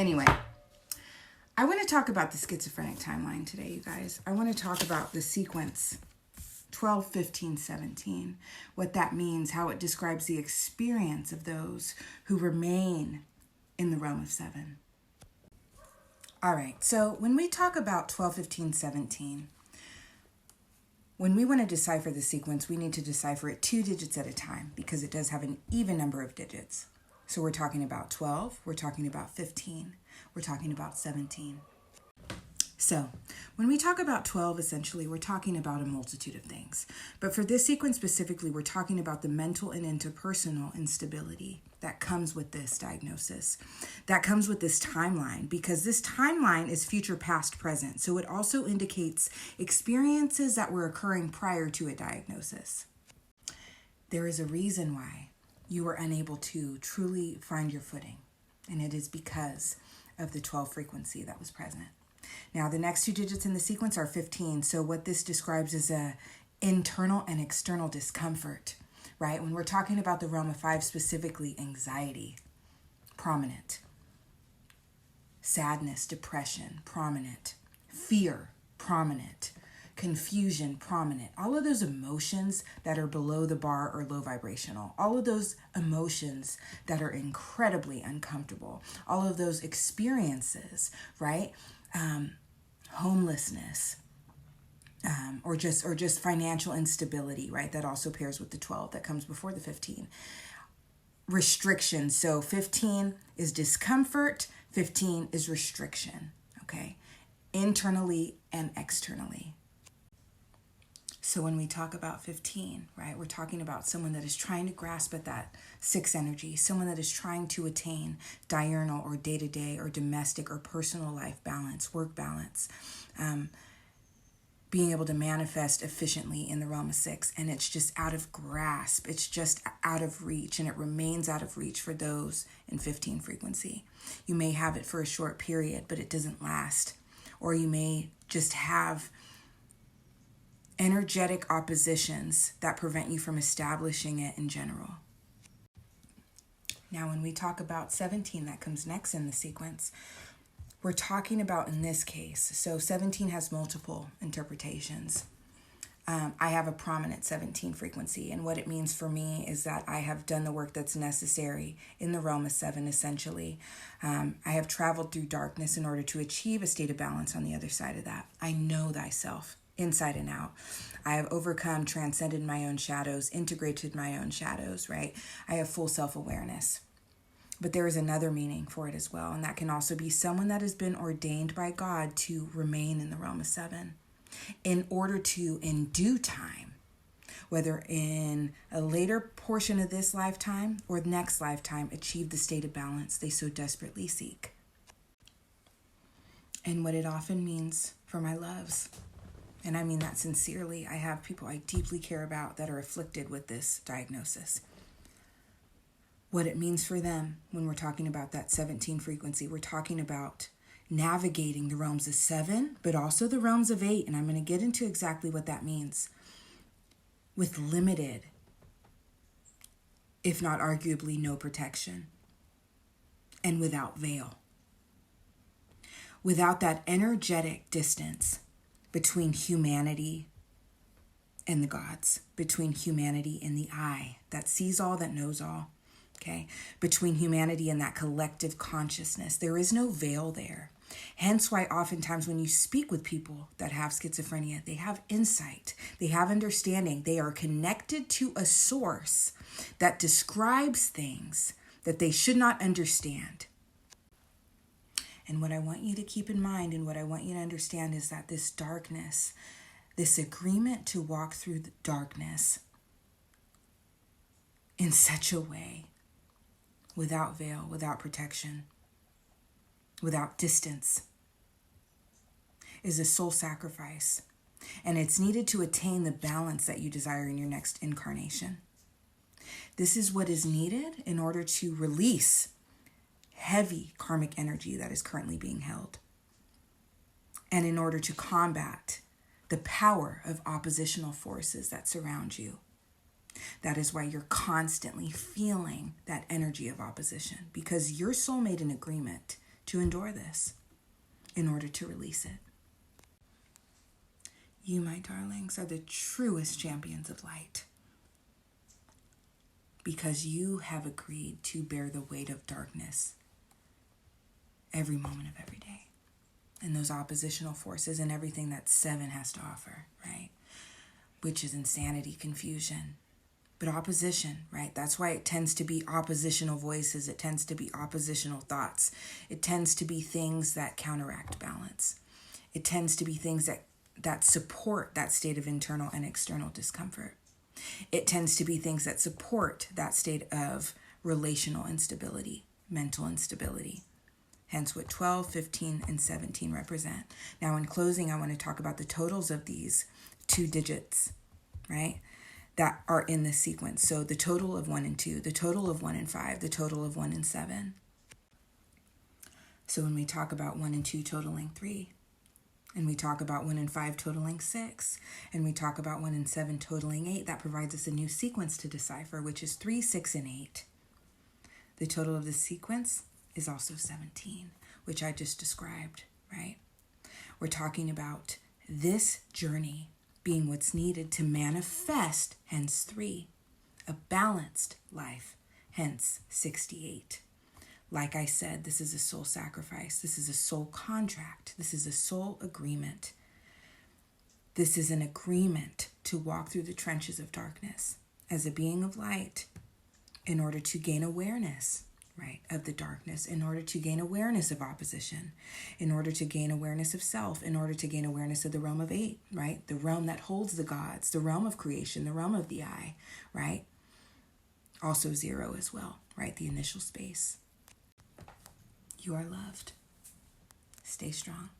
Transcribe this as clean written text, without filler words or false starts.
Anyway, I want to talk about the schizophrenic timeline today, you guys. I want to talk about the sequence 12, 15, 17, what that means, how it describes the experience of those who remain in the realm of 7. All right, so when we talk about 12, 15, 17, when we want to decipher the sequence, we need to decipher it 2 digits at a time because it does have an even number of digits. So we're talking about 12, we're talking about 15, we're talking about 17. So when we talk about 12, essentially, we're talking about a multitude of things. But for this sequence specifically, we're talking about the mental and interpersonal instability that comes with this diagnosis, that comes with this timeline, because this timeline is future, past, present. So it also indicates experiences that were occurring prior to a diagnosis. There is a reason why you were unable to truly find your footing, and it is because of the 12 frequency that was present. Now, the next 2 digits in the sequence are 15. So what this describes is a internal and external discomfort, right? When we're talking about the realm of 5, specifically anxiety, prominent. Sadness, depression, prominent. Fear, prominent. Confusion, prominent. All of those emotions that are below the bar or low vibrational. All of those emotions that are incredibly uncomfortable. All of those experiences, right? Homelessness, or just financial instability, right? That also pairs with the 12 that comes before the 15. Restriction. So 15 is discomfort, 15 is restriction, okay? Internally and externally. So when we talk about 15, right, we're talking about someone that is trying to grasp at that 6 energy, someone that is trying to attain diurnal or day-to-day or domestic or personal life balance, work balance, being able to manifest efficiently in the realm of 6. And it's just out of grasp. It's just out of reach, and it remains out of reach for those in 15 frequency. You may have it for a short period, but it doesn't last. Or you may just have energetic oppositions that prevent you from establishing it in general. Now, when we talk about 17, that comes next in the sequence, we're talking about, in this case, so 17 has multiple interpretations. I have a prominent 17 frequency, and what it means for me is that I have done the work that's necessary in the realm of 7, essentially. I have traveled through darkness in order to achieve a state of balance on the other side of that. I know thyself, inside and out. I have overcome, transcended my own shadows, integrated my own shadows, right? I have full self-awareness. But there is another meaning for it as well, and that can also be someone that has been ordained by God to remain in the realm of 7 in order to, in due time, whether in a later portion of this lifetime or the next lifetime, achieve the state of balance they so desperately seek. And what it often means for my loves, and I mean that sincerely. I have people I deeply care about that are afflicted with this diagnosis. What it means for them when we're talking about that 17 frequency, we're talking about navigating the realms of 7, but also the realms of 8. And I'm going to get into exactly what that means. With limited, if not arguably no protection, and without veil. Without that energetic distance between humanity and the gods, between humanity and the I that sees all, that knows all, okay? Between humanity and that collective consciousness. There is no veil there. Hence why oftentimes when you speak with people that have schizophrenia, they have insight, they have understanding, they are connected to a source that describes things that they should not understand. And what I want you to keep in mind and what I want you to understand is that this darkness, this agreement to walk through the darkness in such a way, without veil, without protection, without distance, is a soul sacrifice. And it's needed to attain the balance that you desire in your next incarnation. This is what is needed in order to release heavy karmic energy that is currently being held, and in order to combat the power of oppositional forces that surround you. That is why you're constantly feeling that energy of opposition, because your soul made an agreement to endure this in order to release it. You, my darlings, are the truest champions of light because you have agreed to bear the weight of darkness every moment of every day. And those oppositional forces and everything that 7 has to offer, right? Which is insanity, confusion. But opposition, right? That's why it tends to be oppositional voices. It tends to be oppositional thoughts. It tends to be things that counteract balance. It tends to be things that support that state of internal and external discomfort. It tends to be things that support that state of relational instability, mental instability. Hence what 12, 15, and 17 represent. Now in closing, I want to talk about the totals of these 2 digits, right? That are in this sequence. So the total of 1 and 2, the total of 1 and 5, the total of 1 and 7. So when we talk about 1 and 2 totaling 3, and we talk about 1 and 5 totaling 6, and we talk about 1 and 7 totaling 8, that provides us a new sequence to decipher, which is 3, 6, and 8. The total of the sequence is also 17, which I just described, right? We're talking about this journey being what's needed to manifest, hence 3, a balanced life, hence 68. Like I said, this is a soul sacrifice. This is a soul contract. This is a soul agreement. This is an agreement to walk through the trenches of darkness as a being of light in order to gain awareness, right, of the darkness, in order to gain awareness of opposition, in order to gain awareness of self, in order to gain awareness of the realm of 8, right? The realm that holds the gods, the realm of creation, the realm of the I, right? Also 0 as well, right? The initial space. You are loved. Stay strong.